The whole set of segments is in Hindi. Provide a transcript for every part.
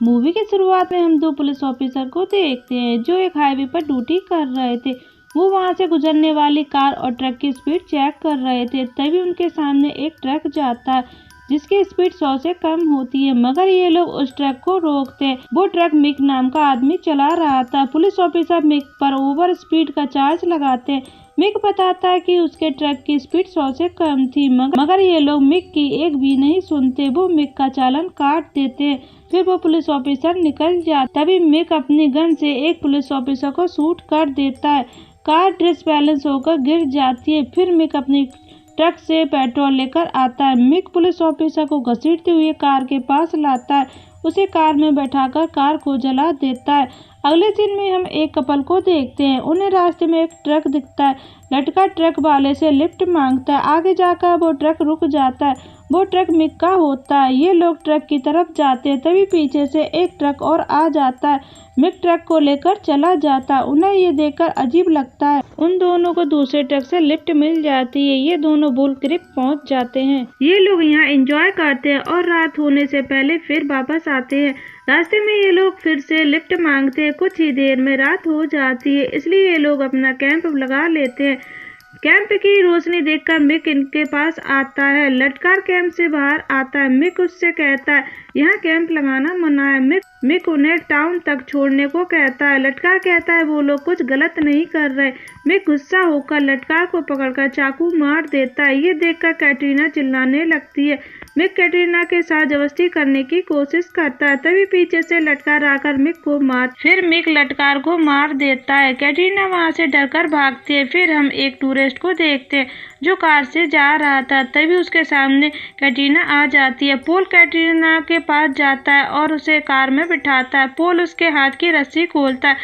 मूवी की शुरुआत में हम दो पुलिस ऑफिसर को देखते हैं जो एक हाईवे पर ड्यूटी कर रहे थे। वो वहां से गुजरने वाली कार और ट्रक की स्पीड चेक कर रहे थे। तभी उनके सामने एक ट्रक जाता है जिसकी स्पीड 100 से कम होती है, मगर ये लोग उस ट्रक को रोकते हैं। वो ट्रक मिक नाम का आदमी चला रहा था। पुलिस ऑफिसर मिक पर ओवर स्पीड का चार्ज लगाते हैं। मिक बताता है कि उसके ट्रक की स्पीड 100 से कम थी, मगर ये लोग मिक की एक भी नहीं सुनते। वो मिक का चालान काट देते हैं। फिर वो पुलिस ऑफिसर निकल जाता। तभी मिक अपनी गन से एक पुलिस ऑफिसर को शूट कर देता है। कार डिसबैलेंस होकर गिर जाती है। फिर मिक अपनी ट्रक से पेट्रोल लेकर आता है। मिक पुलिस ऑफिसर को घसीटते हुए कार के पास लाता है। उसे कार में बैठाकर कार को जला देता है। अगले सीन में हम एक कपल को देखते हैं। उन्हें रास्ते में एक ट्रक दिखता है। लड़का ट्रक वाले से लिफ्ट मांगता है। आगे जाकर वो ट्रक रुक जाता है। वो ट्रक मिक का होता है। ये लोग ट्रक की तरफ जाते हैं। तभी पीछे से एक ट्रक और आ जाता है। मिक ट्रक को लेकर चला जाता है। उन्हें ये देखकर अजीब लगता है। उन दोनों को दूसरे ट्रक से लिफ्ट मिल जाती है। ये दोनों बुल क्रीक पहुंच जाते हैं। ये लोग यहाँ एंजॉय करते हैं और रात होने से पहले फिर वापस आते हैं। रास्ते में ये लोग फिर से लिफ्ट मांगते हैं। कुछ ही देर में रात हो जाती है, इसलिए ये लोग अपना कैंप लगा लेते हैं। कैंप की रोशनी देखकर मिक इनके पास आता है। लटकार कैंप से बाहर आता है। मिक उससे कहता है यहाँ कैंप लगाना मना है। मिक उन्हें टाउन तक छोड़ने को कहता है। लटकार कहता है वो लोग कुछ गलत नहीं कर रहे। मिक गुस्सा होकर लटकार को पकड़कर चाकू मार देता है। ये देखकर कैटरीना चिल्लाने लगती है। मिक कैटरीना के साथ जबरदस्ती करने की कोशिश करता है। तभी पीछे से लटकार आकर मिक को फिर मिक लटकार को मार देता है। कैटरीना वहां से डरकर भागती है। फिर हम एक टूरिस्ट को देखते हैं जो कार से जा रहा था। तभी उसके सामने कैटरीना आ जाती है। पोल कैटरीना के पास जाता है और उसे कार में बिठाता है। पोल उसके हाथ की रस्सी खोलता है।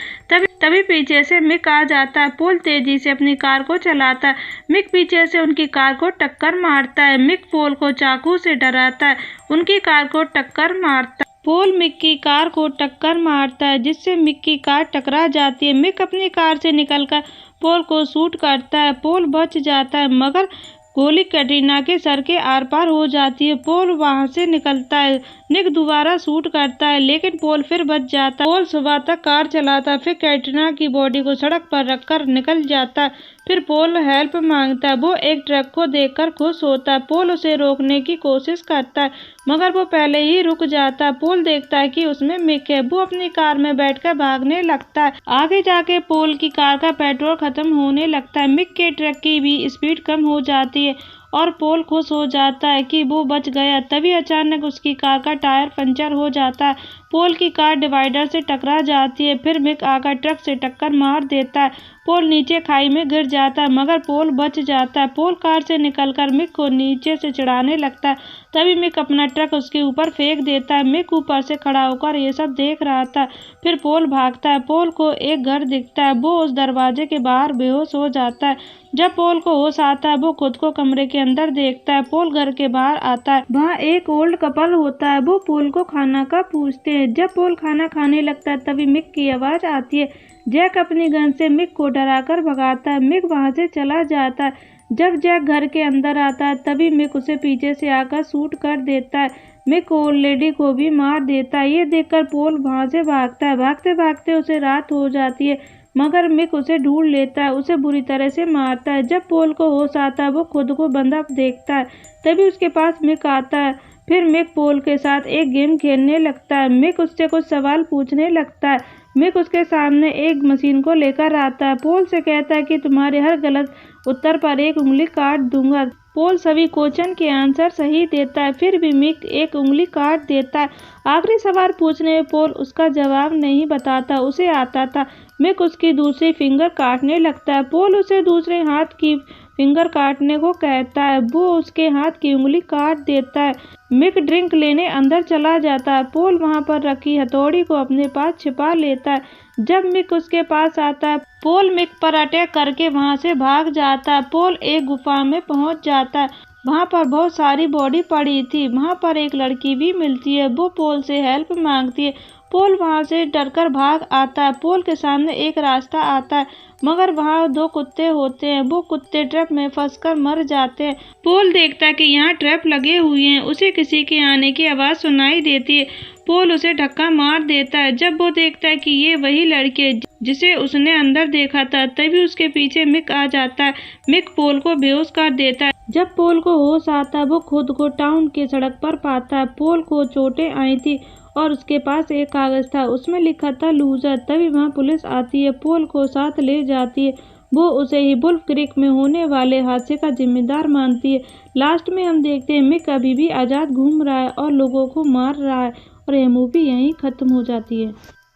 तभी पीछे से मिक आ जाता है। पोल तेजी से अपनी कार को चलाता है। मिक पीछे से उनकी कार को टक्कर मारता है। मिक पोल को चाकू से डराता है। उनकी कार को टक्कर मारता है। पोल मिक की कार को टक्कर मारता है जिससे मिक की कार टकरा जाती है। मिक अपनी कार से निकलकर पोल को शूट करता है। पोल बच जाता है, मगर गोली कैटरीना के सर के आर पार हो जाती है। पोल वहां से निकलता है। निक दोबारा शूट करता है, लेकिन पोल फिर बच जाता है। पोल सुबह तक कार चलाता है। फिर कैटरीना की बॉडी को सड़क पर रखकर निकल जाता है। फिर पोल हेल्प मांगता है। वो एक ट्रक को देखकर खुश होता है। पोल उसे रोकने की कोशिश करता है, मगर वो पहले ही रुक जाता है। पोल देखता है कि उसमें मिक है। वो अपनी कार में बैठकर भागने लगता है। आगे जाके पोल की कार का पेट्रोल खत्म होने लगता है। मिक के ट्रक की भी स्पीड कम हो जाती है और पोल खुश हो जाता है कि वो बच गया। तभी अचानक उसकी कार का टायर पंचर हो जाता है। पोल की कार डिवाइडर से टकरा जाती है। फिर मिक आकर ट्रक से टक्कर मार देता है। पोल नीचे खाई में गिर जाता है, मगर पोल बच जाता है। पोल कार से निकलकर मिक को नीचे से चिढ़ाने लगता है। तभी मिक अपना ट्रक उसके ऊपर फेंक देता है। मिक ऊपर से खड़ा होकर ये सब देख रहा था। फिर पोल भागता है। पोल को एक घर दिखता है। वो उस दरवाजे के बाहर बेहोश हो जाता है। जब पोल को होश आता है वो खुद को कमरे के अंदर देखता है। पोल घर के बाहर आता है। वहाँ एक ओल्ड कपल होता है। वो पोल को खाना का पूछते हैं। जब पोल खाना खाने लगता है तभी मिक की आवाज आती है। जैक अपनी गन से मिक को डराकर भगाता है। मिक वहां से चला जाता है। जब जैक घर के अंदर आता है तभी मिक उसे पीछे से आकर शूट कर देता है। मिक ओल्ड लेडी को भी मार देता है। ये देखकर पोल वहां से भागता है। भागते भागते उसे रात हो जाती है, मगर मिक उसे ढूंढ लेता है। उसे बुरी तरह से मारता है। जब पोल को होश आता है वो खुद को बंधा देखता है। तभी उसके पास मिक आता है। फिर मिक पोल के साथ एक गेम खेलने लगता है। मिक उससे कुछ सवाल पूछने लगता है। मिक उसके सामने एक मशीन को लेकर आता है। पोल से कहता है कि तुम्हारे हर गलत उत्तर पर एक उंगली काट दूंगा। पोल सभी क्वेश्चन के आंसर सही देता है, फिर भी मिक एक उंगली काट देता है। आखिरी सवाल पूछने में पोल उसका जवाब नहीं बताता। उसे आता था। मिक उसकी दूसरी फिंगर काटने लगता है। पोल उसे दूसरे हाथ की फिंगर काटने को कहता है। वो उसके हाथ की उंगली काट देता है। मिक ड्रिंक लेने अंदर चला जाता है। पोल वहां पर रखी हथौड़ी को अपने पास छिपा लेता है। जब मिक उसके पास आता है पोल मिक पर अटैक करके वहां से भाग जाता है। पोल एक गुफा में पहुंच जाता है। वहां पर बहुत सारी बॉडी पड़ी थी। वहां पर एक लड़की भी मिलती है। वो पोल से हेल्प मांगती है। पोल वहां से डरकर भाग आता है। पोल के सामने एक रास्ता आता है, मगर वहाँ 2 कुत्ते होते हैं। वो कुत्ते ट्रैप में फंसकर मर जाते हैं। पोल देखता है कि यहाँ ट्रैप लगे हुए हैं। उसे किसी के आने की आवाज़ सुनाई देती है। पोल उसे धक्का मार देता है। जब वो देखता है कि ये वही लड़की है जिसे उसने अंदर देखा था, तभी उसके पीछे मिक आ जाता है। मिक पोल को बेहोश कर देता है। जब पोल को होश आता है, वो खुद को टाउन की सड़क पर पाता है। पोल को चोटें आई थी और उसके पास एक कागज था, उसमें लिखा था लूजर। तभी वहाँ पुलिस आती है, पोल को साथ ले जाती है। वो उसे ही वुल्फ क्रीक में होने वाले हादसे का जिम्मेदार मानती है। लास्ट में हम देखते हैं मिक अभी भी आज़ाद घूम रहा है और लोगों को मार रहा है, और यह मूवी यहीं ख़त्म हो जाती है।